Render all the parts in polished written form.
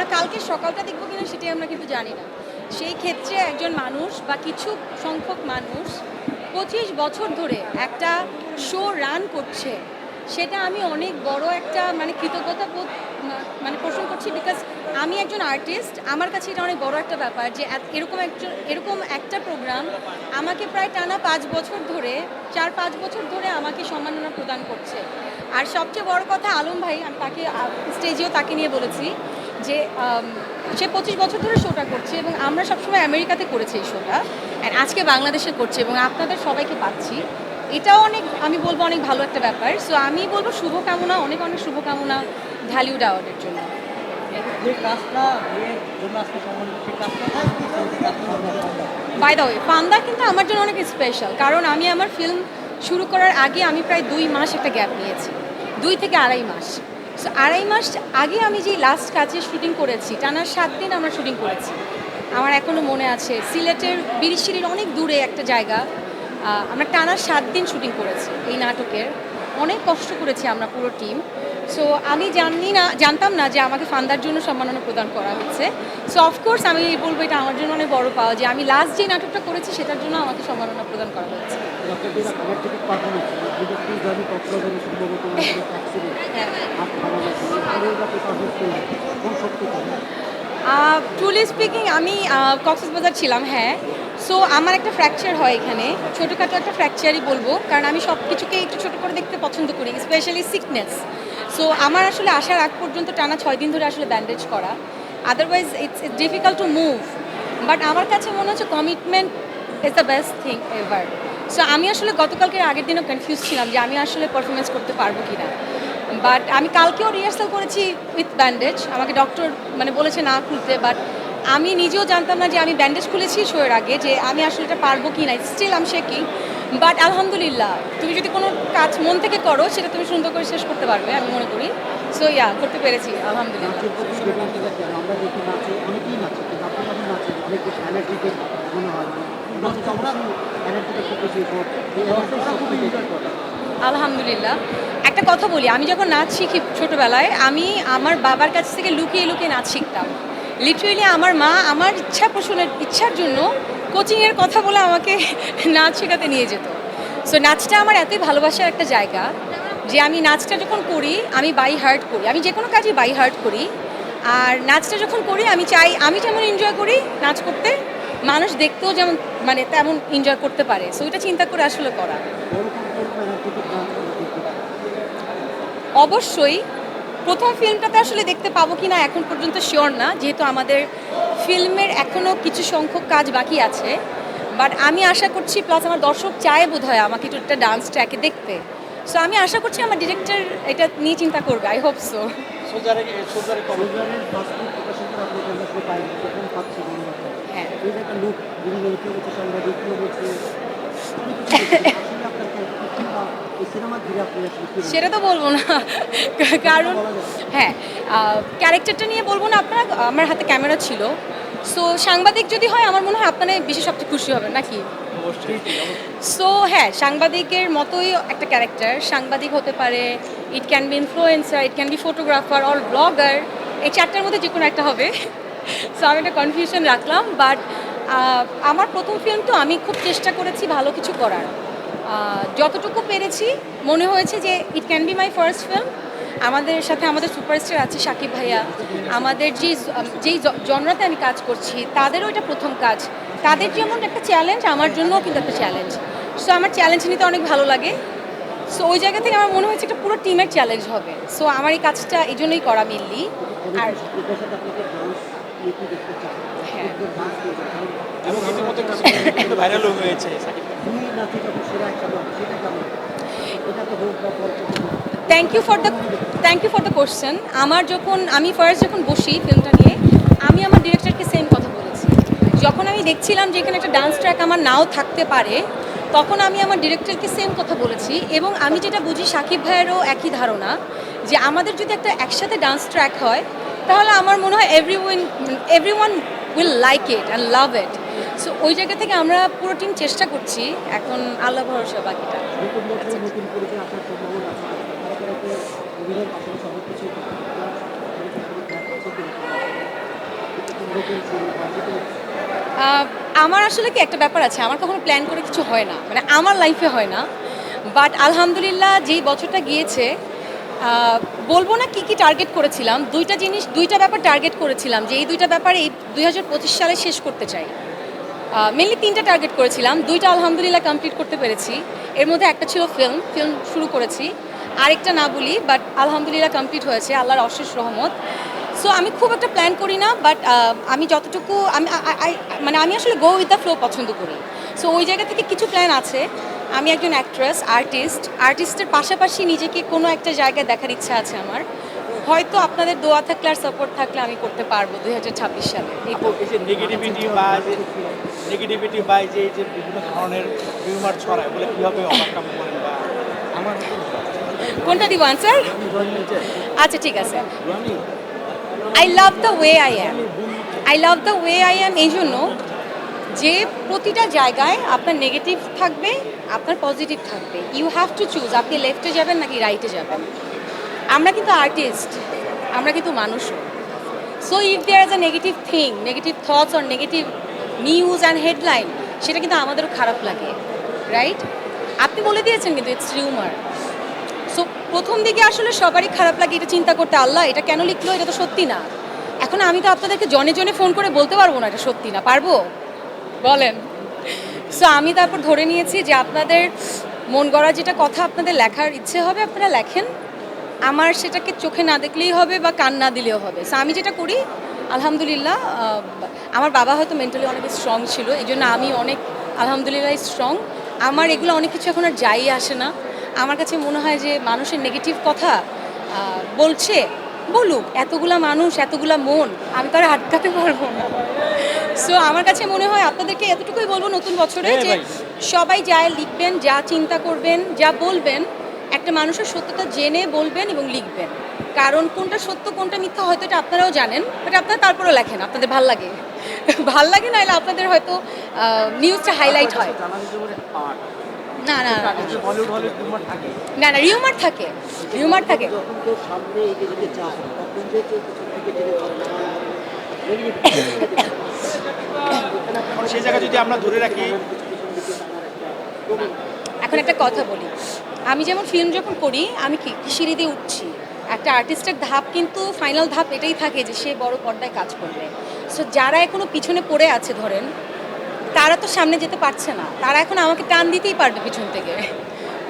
আমরা কালকে সকালটা দেখবো কিনা সেটাই আমরা কিন্তু জানি না। সেই ক্ষেত্রে একজন মানুষ বা কিছু সংখ্যক মানুষ 25 বছর ধরে একটা শো রান করছে, সেটা আমি অনেক বড় একটা মানে কৃতজ্ঞতা বোধ মানে পোষণ করছি। বিকজ আমি একজন আর্টিস্ট, আমার কাছে এটা অনেক বড় একটা ব্যাপার যে এরকম একটা প্রোগ্রাম আমাকে প্রায় টানা 5 বছর ধরে 4-5 বছর ধরে আমাকে সম্মাননা প্রদান করছে। আর সবচেয়ে বড় কথা আলম ভাই, আমি তাকে স্টেজেও তাকে নিয়ে বলেছি যে সে 25 বছর ধরে শোটা করছে এবং আমরা সবসময় আমেরিকাতে করেছি এই শোটা, অ্যান্ড আজকে বাংলাদেশে করছে এবং আপনাদের সবাইকে পাচ্ছি। এটাও অনেক, আমি বলবো অনেক ভালো একটা ব্যাপার। সো আমি বলবো শুভকামনা, অনেক অনেক শুভকামনা ঢালিউড অ্যাওয়ার্ডের জন্য। বাই দ্য ওয়ে, ফান্দা কিন্তু আমার জন্য অনেক স্পেশাল, কারণ আমি আমার ফিল্ম শুরু করার আগে আমি প্রায় 2 মাস একটা গ্যাপ নিয়েছি, 2 থেকে আড়াই মাস। সো আড়াই মাস আগে আমি যে লাস্ট কাজে শুটিং করেছি, টানা 7 দিন আমরা শুটিং করেছি। আমার এখনও মনে আছে, সিলেটের বিরিশিরির অনেক দূরে একটা জায়গা, আমরা টানা 7 দিন শুটিং করেছি এই নাটকের। অনেক কষ্ট করেছি আমরা পুরো টিম। সো আমি জানতাম না যে আমাকে ফান্দার জন্য সম্মাননা প্রদান করা হচ্ছে। সো অফকোর্স আমি বলবো এটা আমার জন্য অনেক বড় পাওয়া যে আমি লাস্ট যে নাটকটা করেছি সেটার জন্য আমাকে সম্মাননা প্রদান করা হচ্ছে। ট্রুলি স্পিকিং, আমি কক্সবাজার ছিলাম, হ্যাঁ। সো আমার একটা ফ্র্যাকচার হয় এখানে, ছোটোখাটো একটা ফ্র্যাকচারই বলবো, কারণ আমি সব কিছুকে একটু ছোটো করে দেখতে পছন্দ করি, স্পেশালি সিকনেস। সো আমার আসলে আসার আগ পর্যন্ত টানা 6 দিন ধরে আসলে ব্যান্ডেজ করা, otherwise it's difficult to move. But আমার কাছে মনে হচ্ছে commitment is the best thing ever. So আমি আসলে গতকালকে আগের দিনও কনফিউজ ছিলাম যে আমি আসলে পারফরমেন্স করতে পারবো কি না। বাট আমি কালকেও রিহার্সাল করেছি উইথ ব্যান্ডেজ, আমাকে ডক্টর মানে বলেছে না খুলতে, বাট আমি নিজেও জানতাম না যে আমি ব্যান্ডেজ খুলেছি শোয়ের আগে, যে আমি আসলে এটা পারবো কি না। স্টিল আম শেকিং, বাট আলহামদুলিল্লাহ, তুমি যদি কোনো কাজ মন থেকে করো সেটা তুমি সুন্দর করে শেষ করতে পারবে, আমি মনে করি। সো ইয়া, করতে পেরেছি আলহামদুলিল্লাহ। আলহামদুলিল্লাহ। একটা কথা বলি, আমি যখন নাচ শিখি ছোটোবেলায়, আমি আমার বাবার কাছ থেকে লুকিয়ে লুকিয়ে নাচ শিখতাম। লিটারেলি আমার মা আমার ইচ্ছা পোষণের ইচ্ছার জন্য কোচিংয়ের কথা বলে আমাকে নাচ শেখাতে নিয়ে যেত। সো নাচটা আমার এতই ভালোবাসার একটা জায়গা যে আমি নাচটা যখন করি আমি বাই হার্ট করি, আমি যে কোনো কাজই বাই হার্ট করি। আর নাচটা যখন করি আমি চাই আমি যেমন এনজয় করি নাচ করতে, মানুষ দেখতেও যেমন মানে তেমন এনজয় করতে পারে। সো এটা চিন্তা করে আসলে করা। অবশ্যই প্রথম ফিল্মটাতে আসলে দেখতে পাবো কি না এখন পর্যন্ত শিওর না, যেহেতু আমাদের ফিল্মের এখনও কিছু সংখ্যক কাজ বাকি আছে। বাট আমি আশা করছি, প্লাস আমার দর্শক চায় বোধ হয় আমাকে একটু একটা ডান্স ট্র্যাকে দেখতে। সো আমি আশা করছি আমার ডিরেক্টর এটা নিয়ে চিন্তা করবে, আই হোপ সো। সেটা তো বলবো না, কারণ হ্যাঁ, ক্যারেক্টারটা নিয়ে বলবো না। আপনারা, আমার হাতে ক্যামেরা ছিল। সো সাংবাদিক যদি হয় আমার মনে হয় আপনারা বেশি সবচেয়ে খুশি হবেন নাকি। সো হ্যাঁ, সাংবাদিকের মতোই একটা ক্যারেক্টার। সাংবাদিক হতে পারে, it can be influencer, it can be photographer or blogger, এই 4টার মধ্যে যে কোনো একটা হবে। সো আমি একটা কনফিউশন রাখলাম। বাট আমার প্রথম ফিল্ম তো আমি খুব চেষ্টা করেছি ভালো কিছু করার, যতটুকু পেরেছি। মনে হয়েছে যে it can be my first film. আমাদের সাথে আমাদের সুপারস্টার আছে সাকিব ভাইয়া, আমাদের যেই জনরাতে আমি কাজ করছি তাদেরও এটা প্রথম কাজ। তাদের যেমন একটা চ্যালেঞ্জ, আমার জন্যও কিন্তু একটা চ্যালেঞ্জ। সো আমার চ্যালেঞ্জ নিতে অনেক ভালো লাগে। সো ওই জায়গা থেকে আমার মনে হয়েছে একটা পুরো টিমের চ্যালেঞ্জ হবে। সো আমার এই কাজটা এই জন্যই করা মেনলি। আর thank you for the question. আমি ফার্স্ট যখন বসি ফিল্মটা নিয়ে, আমি আমার ডিরেক্টরকে সেম কথা বলেছি। যখন আমি দেখছিলাম যে এখানে একটা ডান্স ট্র্যাক আমার নাও থাকতে পারে, তখন আমি আমার ডিরেক্টরকে সেম কথা বলেছি। এবং আমি যেটা বুঝি সাকিব ভাইয়েরও একই ধারণা, যে আমাদের যদি একটা একসাথে ডান্স ট্র্যাক হয় তাহলে আমার মনে হয় everyone will like it and love it. So ওই জায়গা থেকে আমরা পুরো টিম চেষ্টা করছি, এখন আল্লাহ ভরসা বাকিটা। আমার আসলে কি একটা ব্যাপার আছে, আমার কখনো প্ল্যান করে কিছু হয় না, মানে আমার লাইফে হয় না। বাট আলহামদুলিল্লাহ যেই বছরটা গিয়েছে, বলবো না কি কি টার্গেট করেছিলাম, দুইটা ব্যাপার টার্গেট করেছিলাম যে এই দুইটা ব্যাপার এই 2025 সালে শেষ করতে চাই। মেনলি তিনটা টার্গেট করেছিলাম, দুইটা আলহামদুলিল্লাহ কমপ্লিট করতে পেরেছি। এর মধ্যে একটা ছিল ফিল্ম শুরু করেছি, আরেকটা না বলি, বাট আলহামদুলিল্লাহ কমপ্লিট হয়েছে, আল্লাহর অশেষ রহমত। সো আমি খুব একটা প্ল্যান করি না, বাট আমি যতটুকু মানে আমি আসলে গো উইথ দ্য ফ্লো পছন্দ করি। সো ওই জায়গা থেকে কিছু প্ল্যান আছে। আমি একজন অ্যাক্ট্রেস, আর্টিস্টের পাশাপাশি নিজেকে কোনো একটা জায়গায় দেখার ইচ্ছা আছে আমার। হয়তো আপনাদের দোয়া থাকলে আর সাপোর্ট থাকলে আমি করতে পারবো 2026 সালে। এই নেগেটিভিটি বা এই যে বিভিন্ন ধরনের রিউমার ছড়ায় বলে কীভাবে ওভারকাম করেন বা আমার কোনটা দিব আনসার? আচ্ছা ঠিক আছে। I love the way I am এই জন্য যে প্রতিটা জায়গায় আপনার নেগেটিভ থাকবে, আপনার পজিটিভ থাকবে। ইউ হ্যাভ টু চুজ, আপনি লেফটে যাবেন নাকি রাইটে যাবেন। আমরা কিন্তু আর্টিস্ট, আমরা কিন্তু মানুষও। So if there is a negative thing, negative thoughts or negative news and headline, সেটা কিন্তু আমাদেরও খারাপ লাগে, রাইট? আপনি বলে দিয়েছেন কিন্তু ইটস রিউমার। সো প্রথম দিকে আসলে সবারই খারাপ লাগে, এটা চিন্তা করতে, আল্লাহ এটা কেন লিখলো, এটা তো সত্যি না। এখন আমি তো আপনাদেরকে জনে জনে ফোন করে বলতে পারবো না এটা সত্যি না, পারবো? বলেন। সো আমি তারপর ধরে নিয়েছি যে আপনাদের মন গড়া যেটা কথা আপনাদের লেখার ইচ্ছে হবে আপনারা লেখেন, আমার সেটাকে চোখে না দেখলেই হবে বা কান না দিলেও হবে। সো আমি যেটা করি আলহামদুলিল্লাহ, আমার বাবা হয়তো মেন্টালি অনেক স্ট্রং ছিল, এই জন্য আমি অনেক আলহামদুলিল্লাহ স্ট্রং। আমার এগুলো অনেক কিছু এখন আর যাই আসে না। আমার কাছে মনে হয় যে মানুষের নেগেটিভ কথা বলছে, বলুক, এতগুলা মানুষ, এতগুলা মন, আমি তো আর আটকাতে পারবো না। সো আমার কাছে মনে হয় আপনাদেরকে এতটুকুই বলবো নতুন বছরে যে সবাই যা লিখবেন, যা চিন্তা করবেন, যা বলবেন, একটা মানুষের সত্যতা জেনে বলবেন এবং লিখবেন। কারণ কোনটা সত্য কোনটা মিথ্যা হয়তো এটা আপনারাও জানেন, বাট আপনারা তারপরেও লেখেন, আপনাদের ভাল লাগে। ভাল লাগে না এলে আপনাদের হয়তো নিউজটা হাইলাইট হয়। না না না না না রিউমার থাকে, রিউমার থাকে। সেই জায়গায় যদি আমরা ধরে রাখি। এখন একটা কথা বলি, আমি যেমন ফিল্ম যখন করি, আমি কি সিঁড়ি দিয়ে উঠছি, একটা আর্টিস্টের ধাপ কিন্তু ফাইনাল ধাপ এটাই থাকে যে সে বড় পর্দায় কাজ করবে। সো যারা এখনো পিছনে পড়ে আছে ধরেন, তারা তো সামনে যেতে পারছে না, তারা এখন আমাকে টান দিতেই পারবে পিছন থেকে।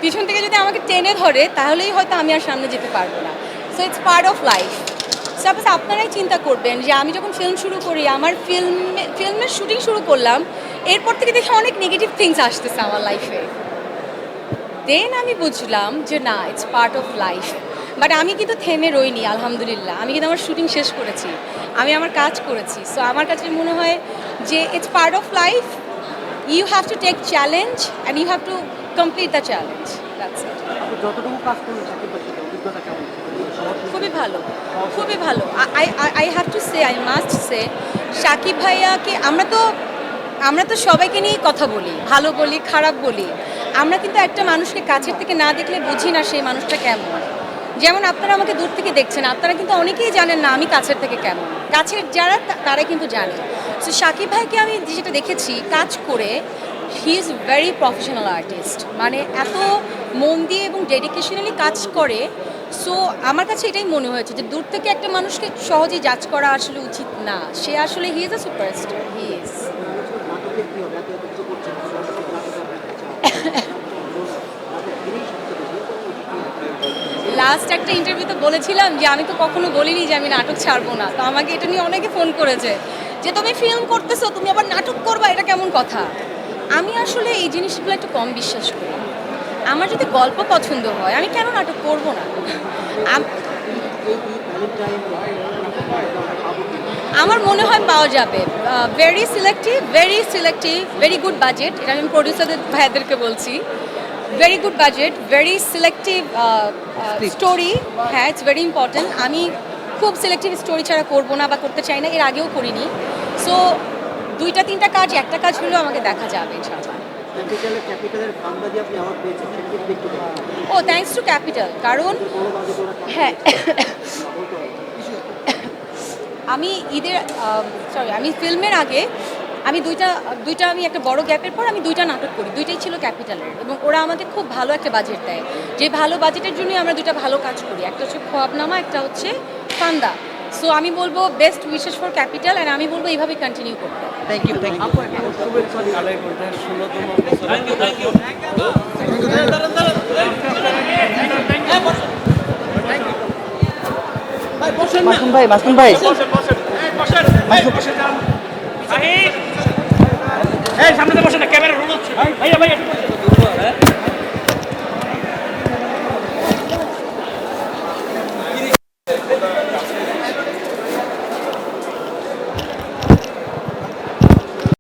পিছন থেকে যদি আমাকে টেনে ধরে তাহলেই হয়তো আমি আর সামনে যেতে পারবো না। So it's part of life. Suppose আপনারাই চিন্তা করবেন যে আমি যখন ফিল্ম শুরু করি, আমার ফিল্মের শুটিং শুরু করলাম, এরপর থেকে দেখি অনেক নেগেটিভ থিংস আসতেছে আমার লাইফে। দেন আমি বুঝলাম যে না, it's part of life. But আমি কিন্তু থেমে রইনি আলহামদুলিল্লাহ, আমি কিন্তু আমার শুটিং শেষ করেছি, আমি আমার কাজ করেছি। সো আমার কাছে মনে হয় যে it's part of life, you have to take challenge and you have to complete the challenge. যতটুকু কাজ করলেন সাকিবের সাথে অভিজ্ঞতা কেমন? খুবই ভালো, খুবই ভালো। I have to say, I must say, Shakib ভাইয়াকে আমরা তো সবাইকে নিয়েই কথা বলি, ভালো বলি, খারাপ বলি। আমরা কিন্তু একটা মানুষকে কাছের থেকে না দেখলে বুঝি না সেই মানুষটা কেমন। যেমন আপনারা আমাকে দূর থেকে দেখছেন, আপনারা কিন্তু অনেকেই জানেন না আমি কাছের থেকে কেমন। কাছের যারা তারা কিন্তু জানে। সো সাকিব ভাইকে আমি যেটা দেখেছি কাজ করে, he is very professional artist, মানে এত মন দিয়ে এবং ডেডিকেশনালি কাজ করে। সো আমার কাছে এটাই মনে হয়েছে যে দূর থেকে একটা মানুষকে সহজেই জাজ করা আসলে উচিত না। সে আসলে he is a superstar, he is. Last একটা ইন্টারভিউতে বলেছিলাম যে আমি তো কখনো বলিনি যে আমি নাটক ছাড়বো না। তো আমাকে এটা নিয়ে অনেকে ফোন করেছে যে তুমি ফিল্ম করতেছো, তুমি আবার নাটক করবা, এটা কেমন কথা। আমি আসলে এই জিনিসগুলো একটু কম বিশ্বাস করি। আমার যদি গল্প পছন্দ হয় আমি কেন নাটক করব না। আমার মনে হয় পাওয়া যাবে। Very selective, very good budget, এটা আমি প্রডিউসারদের ভাইয়াদেরকে বলছি। Very good budget, very selective story. হ্যাঁ, ইটস ভেরি ইম্পর্ট্যান্ট। আমি খুব সিলেক্টিভ স্টোরি ছাড়া করবো না বা করতে চাই না, এর আগেও করিনি। সো 2-3টা কাজ, একটা কাজ হলেও আমাকে দেখা যাবে ইনশাআল্লাহ। ও থ্যাঙ্কস টু ক্যাপিটাল, কারণ হ্যাঁ আমি ঈদের আমি ফিল্মের আগে আমি দুইটা আমি একটা বড় গ্যাপের পর আমি দুইটা নাটক করি, দুইটাই ছিল ক্যাপিটালের, এবং ওরা আমাকে খুব ভালো একটা বাজেট দেয়। যে ভালো বাজেটের জন্যই আমরা দুইটা ভালো কাজ করি, একটা হচ্ছে খোয়াবনামা, একটা হচ্ছে ফান্দা। সো আমি বলবো best wishes for capital, and আমি বলবো এইভাবে কন্টিনিউ করতে। থ্যাংক ইউ শুভেচ্ছা কালের কোর্টের 16তম বছর। মাসুম ভাই এই সামনে বসে না, ক্যামেরা রোল হচ্ছে ভাইয়া ভাইয়া